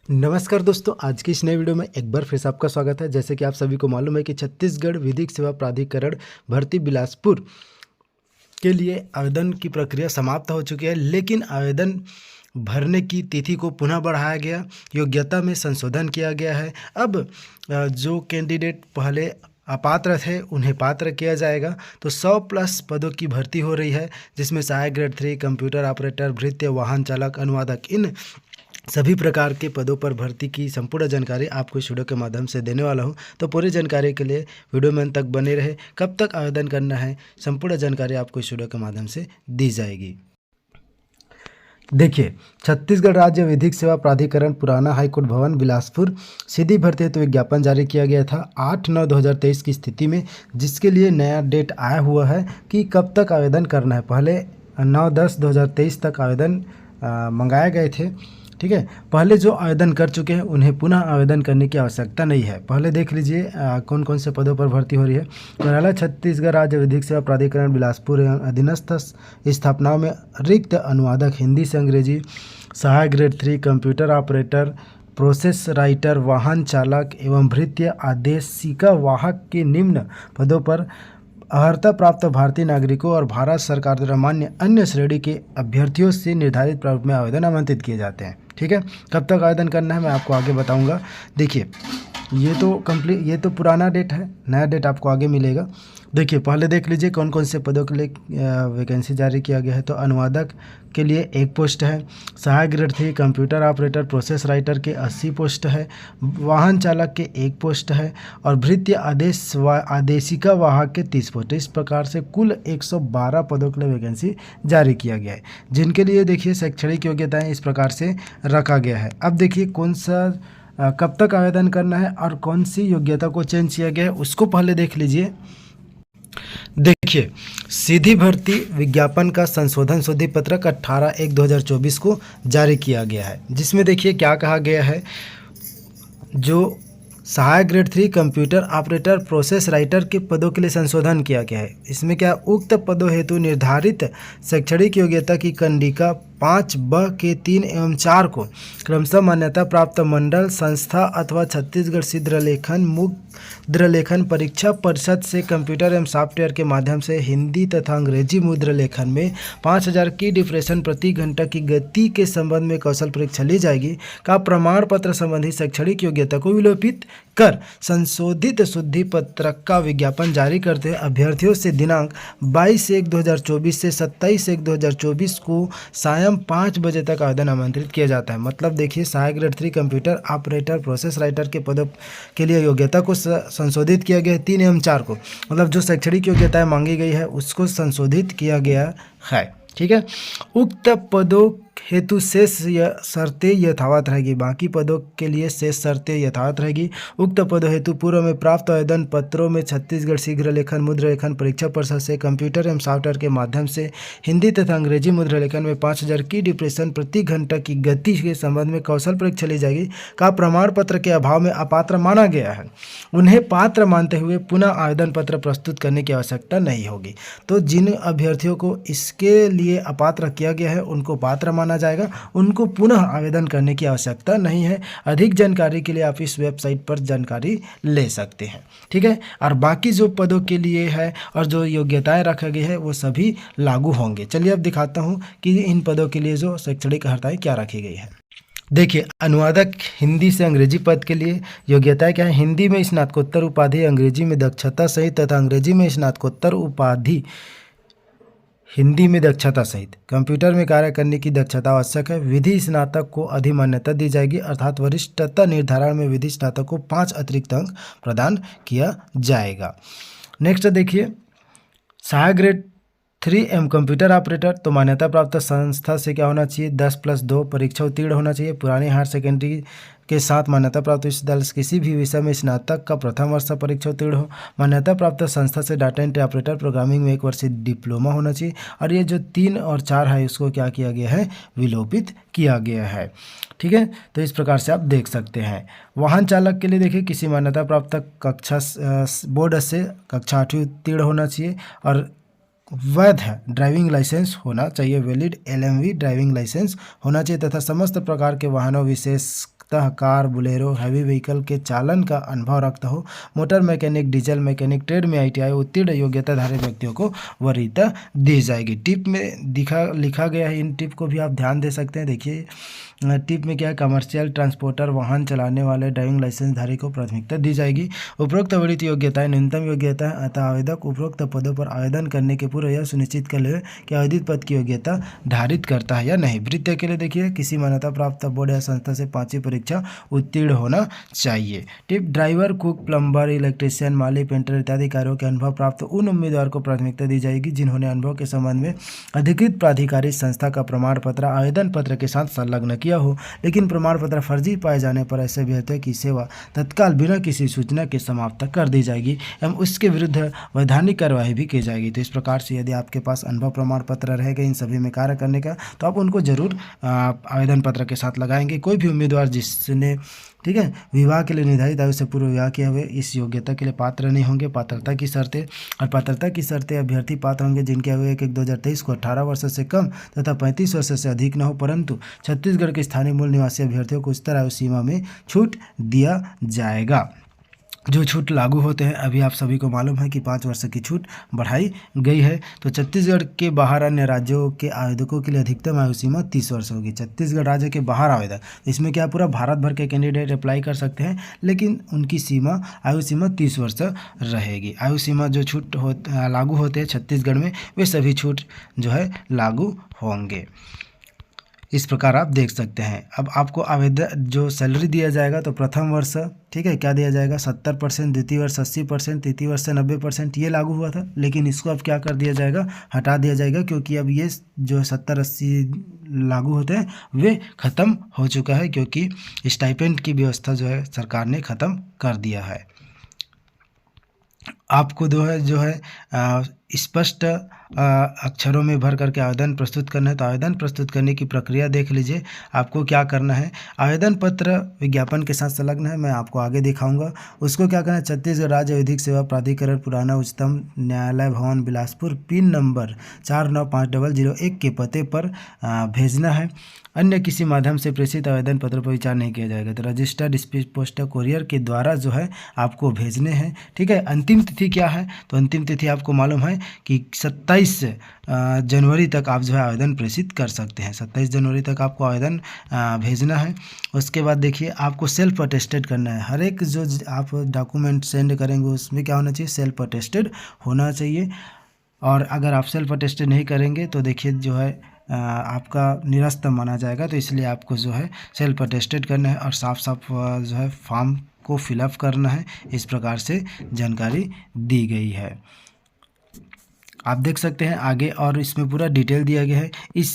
नमस्कार दोस्तों, आज की इस नए वीडियो में एक बार फिर से आपका स्वागत है। जैसे कि आप सभी को मालूम है कि छत्तीसगढ़ विधिक सेवा प्राधिकरण भर्ती बिलासपुर के लिए आवेदन की प्रक्रिया समाप्त हो चुकी है, लेकिन आवेदन भरने की तिथि को पुनः बढ़ाया गया, योग्यता में संशोधन किया गया है। अब जो कैंडिडेट पहले अपात्र थे उन्हें पात्र किया जाएगा। तो 100+ पदों की भर्ती हो रही है, जिसमें सहायक ग्रेड 3, कंप्यूटर ऑपरेटर, भृत्य, वाहन चालक, अनुवादक, इन सभी प्रकार के पदों पर भर्ती की संपूर्ण जानकारी आपको इस वीडियो के माध्यम से देने वाला हूं। तो पूरी जानकारी के लिए वीडियो में अंत तक बने रहे। कब तक आवेदन करना है, संपूर्ण जानकारी आपको इस वीडियो के माध्यम से दी जाएगी। देखिए, छत्तीसगढ़ राज्य विधिक सेवा प्राधिकरण पुराना हाईकोर्ट भवन बिलासपुर सीधी भर्ती हेतु विज्ञापन जारी किया गया था 8/9/2023 की स्थिति में, जिसके लिए नया डेट आया हुआ है कि कब तक आवेदन करना है। पहले 9/10/2023 तक आवेदन मंगाए गए थे। ठीक है, पहले जो आवेदन कर चुके हैं उन्हें पुनः आवेदन करने की आवश्यकता नहीं है। पहले देख लीजिए कौन कौन से पदों पर भर्ती हो रही है। कार्यालय छत्तीसगढ़ राज्य विधिक सेवा प्राधिकरण बिलासपुर एवं अधीनस्थ स्थापनाओं में रिक्त अनुवादक हिंदी से अंग्रेजी, सहायक grade 3, computer operator, process writer, वाहन चालक एवं भृत्य आदेशिका वाहक के निम्न पदों पर अर्हता प्राप्त भारतीय नागरिकों और भारत सरकार द्वारा मान्य अन्य श्रेणी के अभ्यर्थियों से निर्धारित प्रारूप में आवेदन आमंत्रित किए जाते हैं। ठीक है, कब तक आवेदन करना है मैं आपको आगे बताऊंगा। देखिए, ये तो पुराना डेट है, नया डेट आपको आगे मिलेगा। देखिए, पहले देख लीजिए कौन कौन से पदों के लिए वैकेंसी जारी किया गया है। तो अनुवादक के लिए 1 पोस्ट है, सहायक grade 3, computer operator, process writer के 80 पोस्ट है, वाहन चालक के 1 पोस्ट है और भृत्य आदेशिका वाहक के 30 पोस्ट। इस प्रकार से कुल 112 पदों के लिए वैकेंसी जारी किया गया है, जिनके लिए देखिए शैक्षणिक योग्यताएं इस प्रकार से रखा गया है। अब देखिए कौन सा कब तक आवेदन करना है और कौन सी योग्यता को चेंज किया गया है उसको पहले देख लीजिए। देखिए, सीधी भर्ती विज्ञापन का संशोधन शोधि पत्रक 18/1/2024 को जारी किया गया है, जिसमें देखिए क्या कहा गया है। जो सहायक grade 3 computer operator, process writer के पदों के लिए संशोधन किया गया है। इसमें क्या, उक्त पदों हेतु निर्धारित शैक्षणिक योग्यता की कंडिका 5(ब) के 3 एवं 4 को क्रमशः मान्यता प्राप्त मंडल, संस्था अथवा छत्तीसगढ़ मुद्र लेखन परीक्षा परिषद से कंप्यूटर एवं सॉफ्टवेयर के माध्यम से हिंदी तथा अंग्रेजी मुद्र लेखन में 5000 की डिप्रेशन प्रति घंटा की गति के संबंध में कौशल परीक्षा ली जाएगी का प्रमाण पत्र संबंधी शैक्षणिक योग्यता को विलोपित कर संशोधित शुद्धि पत्रक का विज्ञापन जारी करते हुए अभ्यर्थियों से दिनांक 22/1/2024 से 27/1/2024 को सायं 5 बजे तक आवेदन आमंत्रित किया जाता है। मतलब देखिए, सहायक grade 3 computer operator, process writer के पदों के लिए योग्यता को संशोधित किया गया है 3 एवं 4 को, मतलब जो शैक्षणिक योग्यताएं मांगी गई है उसको संशोधित किया गया है। ठीक है, उक्त पदों हेतु शेष शर्तें यथावत रहेगी। बाकी पदों के लिए शेष शर्तें यथावत रहेगी। उक्त पदों हेतु पूर्व में प्राप्त आवेदन पत्रों में छत्तीसगढ़ शीघ्र लेखन मुद्रा लेखन परीक्षा परिषद से कंप्यूटर एवं सॉफ्टवेयर के माध्यम से हिंदी तथा अंग्रेजी मुद्रा लेखन में 5000 की डिप्रेशन प्रति घंटा की गति के संबंध में कौशल परीक्षा ली जाएगी का प्रमाण पत्र के अभाव में अपात्र माना गया है। उन्हें पात्र मानते हुए पुनः आवेदन पत्र प्रस्तुत करने की आवश्यकता नहीं होगी। तो जिन अभ्यर्थियों को इसके लिए अपात्र किया गया है उनको पात्र माना जाएगा, उनको पुनः आवेदन करने की आवश्यकता नहीं है। अधिक जानकारी के लिए आप इस वेबसाइट पर जानकारी ले सकते हैं। ठीक है, और बाकी जो पदों के लिए है और जो योग्यताएं रखा गई है वो सभी लागू होंगे। चलिए अब दिखाता हूं कि इन पदों के लिए जो शैक्षणिक अर्हताएं क्या रखी गई है। देखिए, अनुवादक हिंदी से अंग्रेजी पद के लिए योग्यताएं क्या है। हिंदी में स्नातकोत्तर उपाधि, अंग्रेजी में दक्षता सहित तथा अंग्रेजी में स्नातकोत्तर उपाधि हिंदी में दक्षता सहित, कंप्यूटर में कार्य करने की दक्षता आवश्यक है। विधि स्नातक को अधिमान्यता दी जाएगी, अर्थात वरिष्ठता निर्धारण में विधि स्नातक को 5 अतिरिक्त अंक प्रदान किया जाएगा। नेक्स्ट देखिए, सहायक ग्रेड 3 एम कंप्यूटर ऑपरेटर, तो मान्यता प्राप्त संस्था से क्या होना चाहिए, 10+2 परीक्षा उत्तीर्ण होना चाहिए। पुरानी हायर सेकेंडरी के साथ मान्यता प्राप्त विश्वविद्यालय किसी भी विषय में स्नातक का प्रथम वर्ष परीक्षा उत्तीर्ण हो। मान्यता प्राप्त संस्था से डाटा एंट्री ऑपरेटर प्रोग्रामिंग में 1 वर्षीय डिप्लोमा होना चाहिए। और ये जो 3 और 4 है उसको क्या किया गया है, विलोपित किया गया है। ठीक है, तो इस प्रकार से आप देख सकते हैं। वाहन चालक के लिए देखिए, किसी मान्यता प्राप्त कक्षा बोर्ड से कक्षा 8वीं उत्तीर्ण होना चाहिए और वैध ड्राइविंग लाइसेंस होना चाहिए, वैलिड LMV ड्राइविंग लाइसेंस होना चाहिए तथा समस्त प्रकार के वाहनों विशेष मुख्यतः कार, बुलेरो, हैवी व्हीकल के चालन का अनुभव रखता हो, motor mechanic, diesel mechanic, trade में ITI उत्तीर्ण योग्यताधारी व्यक्तियों को वरीयता दी जाएगी। टिप में लिखा गया है, इन टिप को भी आप ध्यान दे सकते हैं। देखिए टिप में क्या है, कमर्शियल ट्रांसपोर्टर, वाहन चलाने वाले ड्राइविंग लाइसेंस धारी को प्राथमिकता दी जाएगी। उपरोक्त वर्णित योग्यताएं न्यूनतम योग्यता है, अतः आवेदक उपरोक्त पदों पर आवेदन करने के पूर्व यह सुनिश्चित कर ले कि आवेदित पद की योग्यता धारित करता है या नहीं। वृत्ति के लिए देखिए किसी मान्यता प्राप्त बोर्ड या संस्था से 5वीं परीक्षा उत्तीर्ण होना चाहिए। Tip driver, cook, plumber, electrician, माली, पेंटर इत्यादि कार्यों के अनुभव प्राप्त उन उम्मीदवार को प्राथमिकता दी जाएगी जिन्होंने अनुभव के संबंध में अधिकृत प्राधिकारी संस्था का प्रमाण पत्र आवेदन पत्र के साथ संलग्न किया हो, लेकिन प्रमाण पत्र फर्जी पाए जाने पर ऐसे अभ्यर्थियों की सेवा तत्काल बिना किसी सूचना के समाप्त कर दी जाएगी एवं उसके विरुद्ध वैधानिक कार्यवाही भी की जाएगी। तो इस प्रकार से यदि आपके पास अनुभव प्रमाण पत्र रहेगा इन सभी में कार्य करने का, तो आप उनको जरूर आवेदन पत्र के साथ लगाएंगे। कोई भी उम्मीदवार जिसने ठीक है विवाह के लिए निर्धारित आयु से पूर्व विवाह किए हुए इस योग्यता के लिए पात्र नहीं होंगे। पात्रता की शर्तें और पात्रता की शर्तें, अभ्यर्थी पात्र होंगे जिनकी आयु 1/1/2023 को 18 वर्ष से कम तथा 35 वर्ष से अधिक न हो, परंतु छत्तीसगढ़ के स्थानीय मूल निवासी अभ्यर्थियों को उच्चतर आयु सीमा में छूट दिया जाएगा। जो छूट लागू होते हैं, अभी आप सभी को मालूम है कि 5 वर्ष की छूट बढ़ाई गई है। तो छत्तीसगढ़ के बाहर अन्य राज्यों के आवेदकों के लिए अधिकतम आयु सीमा 30 वर्ष होगी। छत्तीसगढ़ राज्य के बाहर आवेदक, इसमें क्या पूरा भारत भर के कैंडिडेट अप्लाई कर सकते हैं, लेकिन उनकी आयु सीमा 30 वर्ष रहेगी। आयु सीमा जो छूट लागू होते हैं छत्तीसगढ़ में, वे सभी छूट जो है लागू होंगे। इस प्रकार आप देख सकते हैं। अब आपको आवेदन जो सैलरी दिया जाएगा, तो प्रथम वर्ष ठीक है क्या दिया जाएगा 70%, द्वितीय वर्ष 80%, तृतीय वर्ष से 90%, ये लागू हुआ था, लेकिन इसको अब क्या कर दिया जाएगा, हटा दिया जाएगा, क्योंकि अब ये जो 70-80 लागू होते हैं वे ख़त्म हो चुका है, क्योंकि स्टाइपेंड की व्यवस्था जो है सरकार ने ख़त्म कर दिया है। आपको जो है स्पष्ट अक्षरों में भर करके आवेदन प्रस्तुत करना है। तो आवेदन प्रस्तुत करने की प्रक्रिया देख लीजिए। आपको क्या करना है, आवेदन पत्र विज्ञापन के साथ संलग्न है, मैं आपको आगे दिखाऊंगा। उसको क्या करना है, छत्तीसगढ़ राज्य विधिक सेवा प्राधिकरण पुराना उच्चतम न्यायालय भवन बिलासपुर पिन नंबर 495001 के पते पर भेजना है। अन्य किसी माध्यम से प्रेषित आवेदन पत्र पर विचार नहीं किया जाएगा। तो रजिस्टर्ड स्पीड पोस्ट कोरियर के द्वारा जो है आपको भेजने हैं। ठीक है, अंतिम तिथि क्या है, तो अंतिम तिथि आपको मालूम है कि 27 जनवरी तक आप जो है आवेदन प्रेषित कर सकते हैं। 27 जनवरी तक आपको आवेदन भेजना है। उसके बाद देखिए आपको सेल्फ अटेस्टेड करना है। हर एक जो आप डॉक्यूमेंट सेंड करेंगे उसमें क्या होना चाहिए, सेल्फ अटेस्टेड होना चाहिए। और अगर आप सेल्फ अटेस्टेड नहीं करेंगे तो देखिए जो है आपका निरस्त माना जाएगा। तो इसलिए आपको जो है सेल्फ अटेस्टेड करना है और साफ साफ जो है फॉर्म को फिलअप करना है। इस प्रकार से जानकारी दी गई है, आप देख सकते हैं आगे, और इसमें पूरा डिटेल दिया गया है।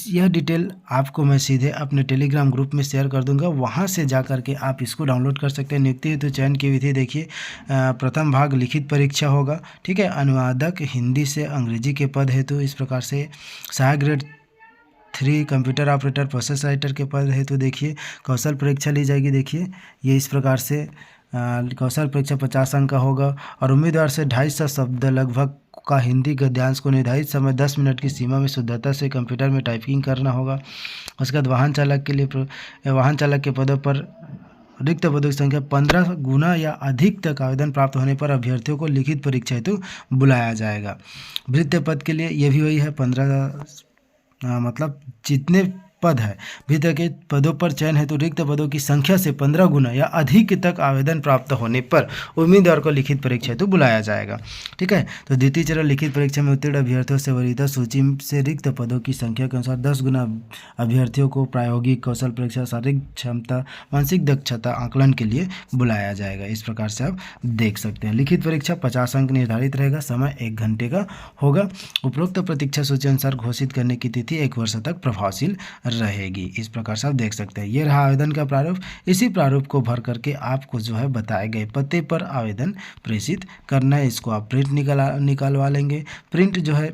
यह डिटेल आपको मैं सीधे अपने टेलीग्राम ग्रुप में शेयर कर दूंगा, वहां से जा कर के आप इसको डाउनलोड कर सकते हैं। नियुक्ति हेतु चयन की विधि देखिए, प्रथम भाग लिखित परीक्षा होगा। ठीक है, अनुवादक हिंदी से अंग्रेजी के पद हेतु इस प्रकार से, सहायक grade 3 computer operator process writer के पद हेतु देखिए कौशल परीक्षा ली जाएगी। देखिए ये इस प्रकार से कौशल परीक्षा 50 अंक का होगा और उम्मीदवार से 250 शब्द लगभग का हिंदी गद्यांश को निर्धारित समय 10 मिनट की सीमा में शुद्धता से कंप्यूटर में टाइपिंग करना होगा। उसके बाद वाहन चालक के पदों पर रिक्त पदों की संख्या 15 गुना या अधिक तक आवेदन प्राप्त होने पर अभ्यर्थियों को लिखित परीक्षा हेतु बुलाया जाएगा। वृत्तीय पद के लिए ये भी वही है, 15 मतलब जितने पद है भीतर के पदों पर चयन हेतु रिक्त पदों की संख्या से 15 गुना या अधिक तक आवेदन प्राप्त होने पर उम्मीदवार को लिखित परीक्षा हेतु बुलाया जाएगा। ठीक है, तो द्वितीय चरण लिखित परीक्षा में उत्तीर्ण अभ्यर्थियों से वरीयता सूची से रिक्त पदों की संख्या के अनुसार 10 गुना अभ्यर्थियों को प्रायोगिक कौशल परीक्षा, शारीरिक क्षमता, मानसिक दक्षता आंकलन के लिए बुलाया जाएगा। इस प्रकार से आप देख सकते हैं। लिखित परीक्षा 50 अंक निर्धारित रहेगा, समय 1 घंटे का होगा। उपरोक्त प्रतीक्षा सूची अनुसार घोषित करने की तिथि 1 वर्ष तक प्रभावशील रहेगी। इस प्रकार से आप देख सकते हैं। ये रहा आवेदन का प्रारूप। इसी प्रारूप को भर करके आपको जो है बताए गए पते पर आवेदन प्रेषित करना है। इसको आप प्रिंट निकलवा लेंगे। प्रिंट जो है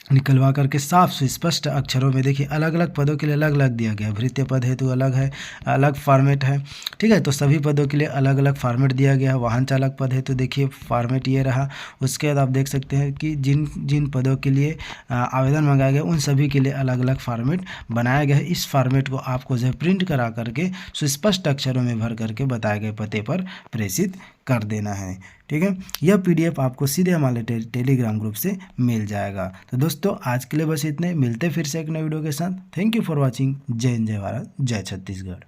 निकलवा करके साफ स्पष्ट अक्षरों में देखिए अलग अलग पदों के लिए अलग अलग दिया गया है। वृत्तीय पद हेतु अलग है, अलग फॉर्मेट है। ठीक है। तो सभी पदों के लिए अलग अलग फॉर्मेट दिया गया है। वाहन चालक पद है तो देखिए फॉर्मेट ये रहा। उसके बाद आप देख सकते हैं कि जिन जिन पदों के लिए आवेदन मंगाया गया उन सभी के लिए अलग अलग फॉर्मेट बनाया गया है। इस फॉर्मेट को आपको जो है प्रिंट करा करके सुस्पष्ट अक्षरों में भर करके बताए गए पते पर प्रेषित कर देना है। ठीक है। यह पीडीएफ आपको सीधे हमारे टेलीग्राम ग्रुप से मिल जाएगा। तो दोस्तों आज के लिए बस इतने, मिलते फिर से एक नए वीडियो के साथ। Thank you for watching. जय हिंद, जय भारत, जय छत्तीसगढ़।